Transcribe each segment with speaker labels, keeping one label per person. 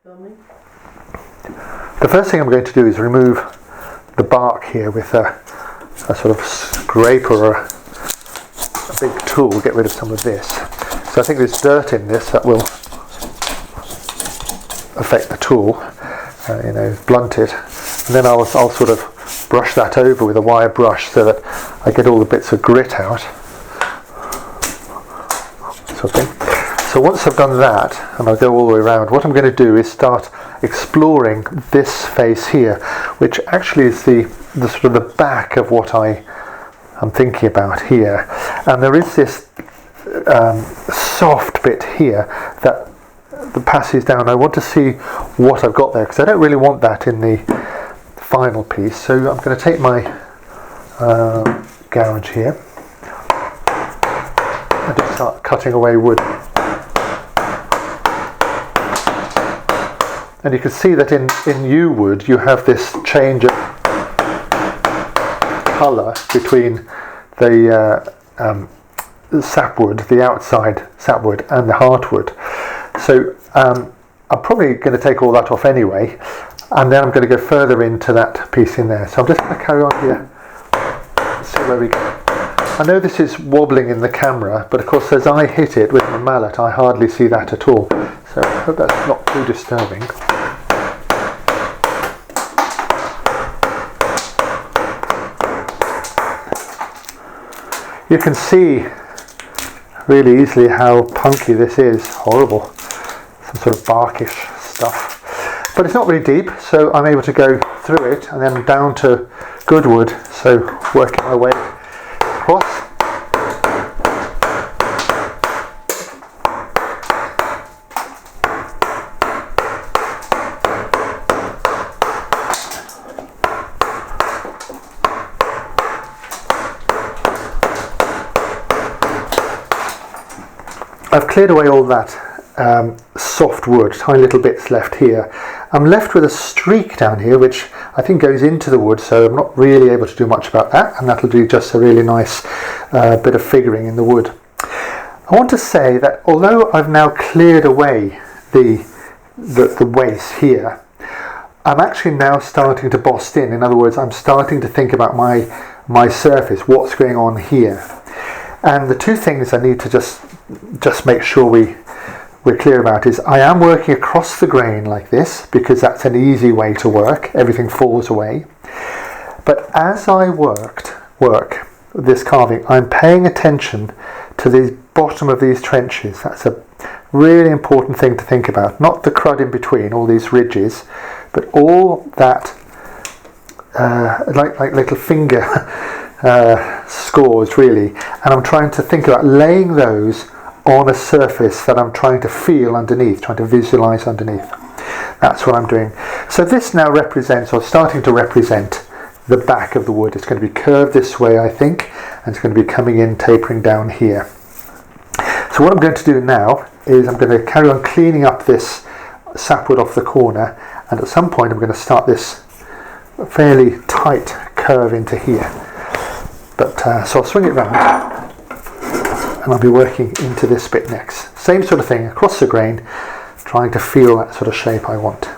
Speaker 1: The first thing I'm going to do is remove the bark here with a sort of scraper or a big tool, get rid of some of this. So I think there's dirt in this that will affect the tool, blunt it. And then I'll sort of brush that over with a wire brush so that I get all the bits of grit out. So once I've done that, and I'll go all the way around, what I'm going to do is start exploring this face here, which actually is the sort of the back of what I'm thinking about here. And there is this soft bit here that passes down. I want to see what I've got there, because I don't really want that in the final piece. So I'm going to take my gouge here and just start cutting away wood. And you can see that in yew wood you have this change of colour between the sapwood, the outside sapwood, and the heartwood. So I'm probably going to take all that off anyway, and then I'm going to go further into that piece in there. So I'm just going to carry on here, see where we go. I know this is wobbling in the camera, but of course as I hit it with my mallet I hardly see that at all. So I hope that's not too disturbing. You can see really easily how punky this is. Horrible. Some sort of barkish stuff. But it's not really deep, so I'm able to go through it and then down to good wood, so working my way across. I've cleared away all that soft wood, tiny little bits left here. I'm left with a streak down here which I think goes into the wood, so I'm not really able to do much about that, and that'll do just a really nice bit of figuring in the wood. I want to say that although I've now cleared away the waste here, I'm actually now starting to bost in. In other words, I'm starting to think about my surface, what's going on here. And the two things I need to just make sure we're clear about is I am working across the grain like this because that's an easy way to work. Everything falls away. But as I work this carving, I'm paying attention to the bottom of these trenches. That's a really important thing to think about. Not the crud in between, all these ridges, but all that like little finger scores really, and I'm trying to think about laying those on a surface that I'm trying to feel underneath, trying to visualize underneath. That's what I'm doing. So this now represents, or starting to represent, the back of the wood. It's going to be curved this way, I think, and it's going to be coming in, tapering down here. So what I'm going to do now is I'm going to carry on cleaning up this sapwood off the corner, and at some point I'm going to start this fairly tight curve into here. But so I'll swing it round and I'll be working into this bit next. Same sort of thing, across the grain, trying to feel that sort of shape I want.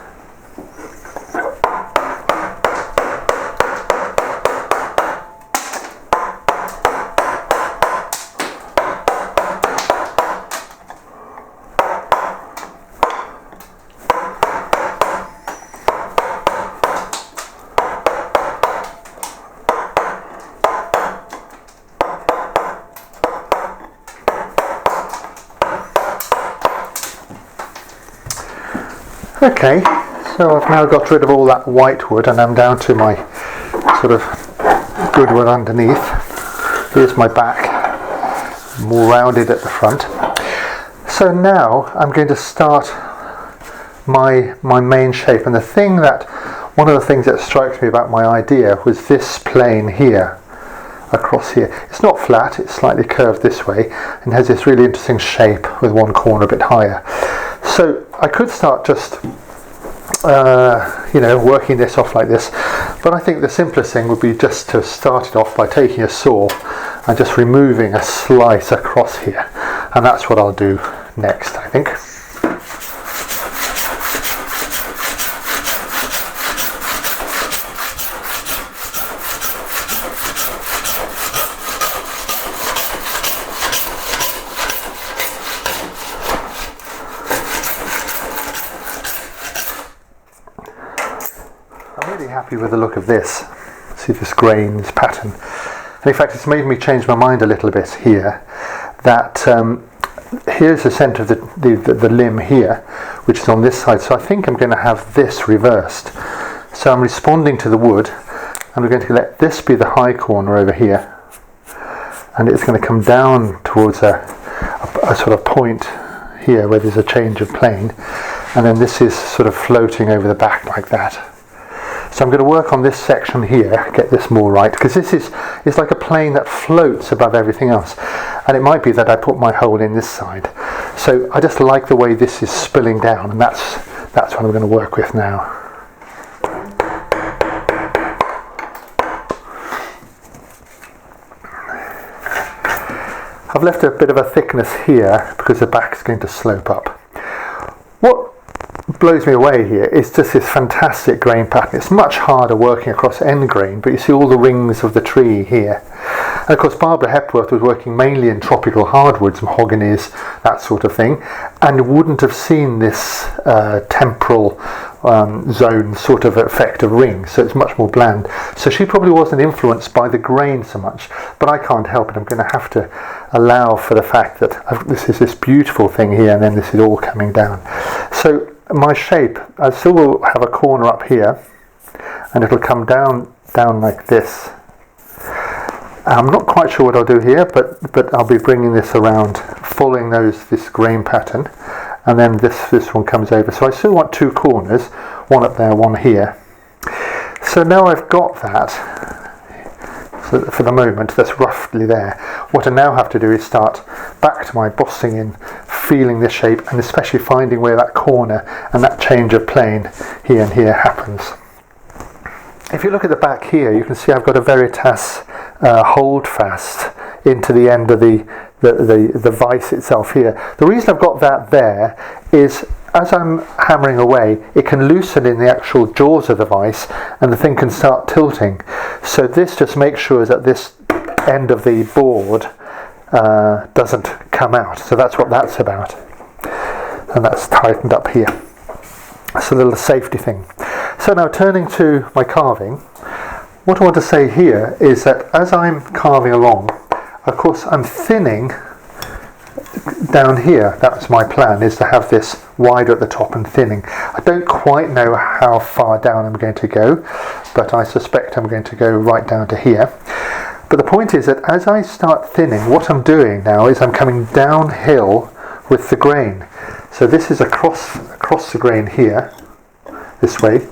Speaker 1: Okay, so I've now got rid of all that white wood and I'm down to my sort of good wood underneath. Here's my back, more rounded at the front. So now I'm going to start my main shape, and one of the things that strikes me about my idea was this plane here, across here. It's not flat, it's slightly curved this way and has this really interesting shape with one corner a bit higher. So I could start just working this off like this, but I think the simplest thing would be just to start it off by taking a saw and just removing a slice across here, and that's what I'll do next, I think. happy with the look of this. See this grain, this pattern. And in fact, it's made me change my mind a little bit here, that here's the centre of the limb here, which is on this side. So I think I'm going to have this reversed. So I'm responding to the wood, and we're going to let this be the high corner over here. And it's going to come down towards a sort of point here where there's a change of plane. And then this is sort of floating over the back like that. So I'm going to work on this section here, get this more right, because this is like a plane that floats above everything else. And it might be that I put my hole in this side. So I just like the way this is spilling down, and that's what I'm going to work with now. I've left a bit of a thickness here because the back's going to slope up. What blows me away here is just this fantastic grain pattern. It's much harder working across end grain, but you see all the rings of the tree here. And of course Barbara Hepworth was working mainly in tropical hardwoods, mahoganies, that sort of thing, and wouldn't have seen this temporal zone sort of effect of rings, so it's much more bland. So she probably wasn't influenced by the grain so much, but I can't help it. I'm going to have to allow for the fact that this is this beautiful thing here, and then this is all coming down. So my shape, I still will have a corner up here, and it'll come down like this. I'm not quite sure what I'll do here, but I'll be bringing this around, following this grain pattern, and then this one comes over. So I still want two corners, one up there, one here. So now I've got that, so for the moment, that's roughly there. What I now have to do is start back to my bossing in, feeling this shape, and especially finding where that corner and that change of plane here and here happens. If you look at the back here, you can see I've got a Veritas hold fast into the end of the vice itself here. The reason I've got that there is as I'm hammering away, it can loosen in the actual jaws of the vice, and the thing can start tilting. So this just makes sure that this end of the board doesn't come out. So that's what that's about. And that's tightened up here. It's a little safety thing. So now turning to my carving, what I want to say here is that as I'm carving along, of course I'm thinning down here. That's my plan, is to have this wider at the top and thinning. I don't quite know how far down I'm going to go, but I suspect I'm going to go right down to here. But the point is that as I start thinning, what I'm doing now is I'm coming downhill with the grain. So this is across the grain here, this way,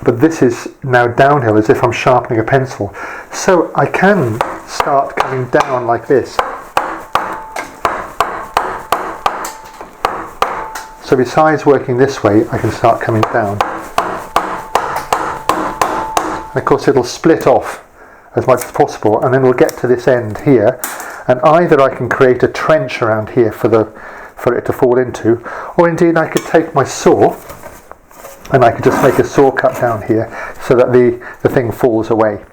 Speaker 1: but this is now downhill as if I'm sharpening a pencil. So I can start coming down like this. So besides working this way, I can start coming down. And of course it'll split off as much as possible, and then we'll get to this end here, and either I can create a trench around here for it to fall into, or indeed I could take my saw and I could just make a saw cut down here so that the thing falls away.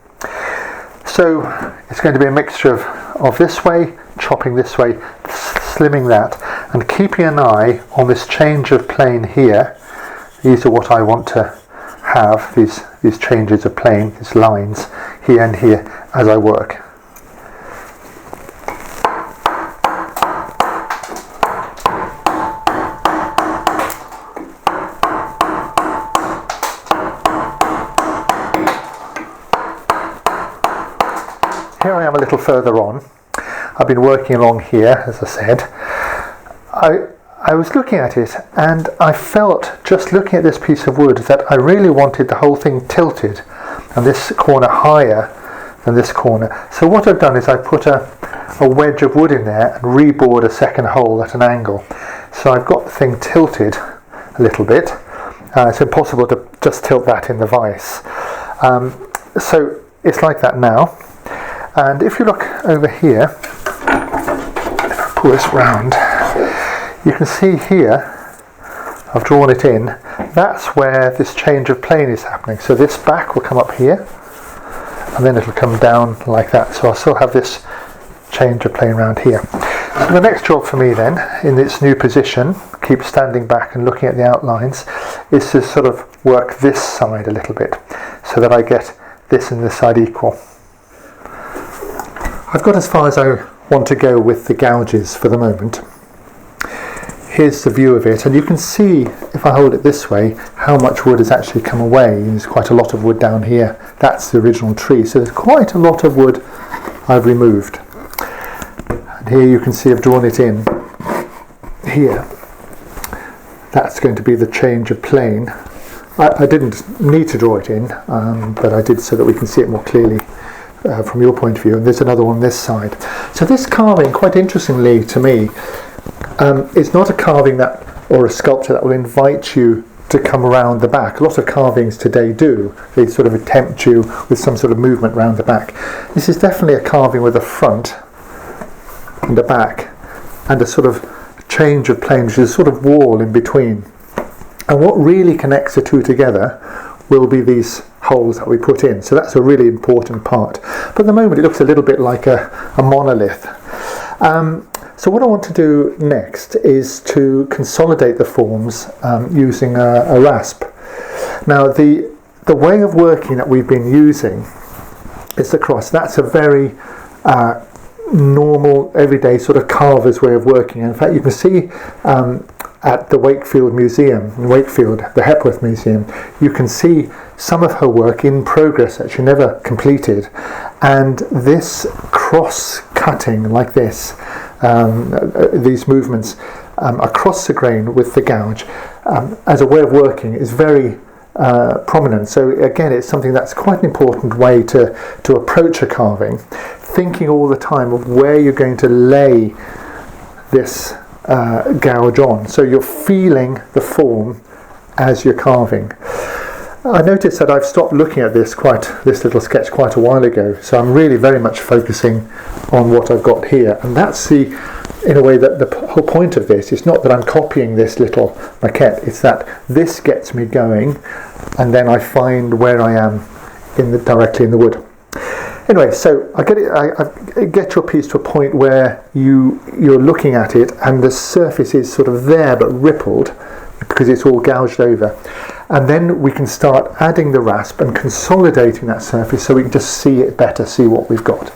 Speaker 1: So it's going to be a mixture of this way, chopping this way, slimming that, and keeping an eye on this change of plane here. These are what I want to have, these changes of plane, these lines here and here as I work. Here I am a little further on. I've been working along here, as I said. I was looking at it, and I felt, just looking at this piece of wood, that I really wanted the whole thing tilted and this corner higher than this corner. So what I've done is I put a wedge of wood in there and rebored a second hole at an angle. So I've got the thing tilted a little bit. It's impossible to just tilt that in the vise. So it's like that now. And if you look over here, if I pull this round, you can see here, I've drawn it in, that's where this change of plane is happening. So this back will come up here, and then it'll come down like that. So I'll still have this change of plane around here. So the next job for me then, in its new position, keep standing back and looking at the outlines, is to sort of work this side a little bit so that I get this and this side equal. I've got as far as I want to go with the gouges for the moment. Here's the view of it, and you can see, if I hold it this way, how much wood has actually come away. There's quite a lot of wood down here. That's the original tree, so there's quite a lot of wood I've removed. And here you can see I've drawn it in. Here, that's going to be the change of plane. I didn't need to draw it in, but I did so that we can see it more clearly from your point of view. And there's another one on this side. So this carving, quite interestingly to me, it's not a carving that, or a sculpture that will invite you to come around the back. A lot of carvings today do. They sort of tempt you with some sort of movement around the back. This is definitely a carving with a front and a back and a sort of change of plane, which is a sort of wall in between. And what really connects the two together will be these holes that we put in. So that's a really important part. But at the moment it looks a little bit like a monolith. So what I want to do next is to consolidate the forms using a rasp. Now the way of working that we've been using is the cross. That's a very normal, everyday sort of carver's way of working. In fact, you can see at the Wakefield Museum, in Wakefield, the Hepworth Museum, you can see some of her work in progress that she never completed. And this cross-cutting like this, these movements across the grain with the gouge as a way of working is very prominent. So again, it's something that's quite an important way to approach a carving, thinking all the time of where you're going to lay this gouge on. So you're feeling the form as you're carving. I noticed that I've stopped looking at this little sketch quite a while ago, so I'm really very much focusing on what I've got here, and that's in a way that the whole point of this is not that I'm copying this little maquette, it's that this gets me going, and then I find where I am directly in the wood. Anyway, so I get your piece to a point where you're looking at it and the surface is sort of there but rippled because it's all gouged over. And then we can start adding the rasp and consolidating that surface so we can just see it better, see what we've got.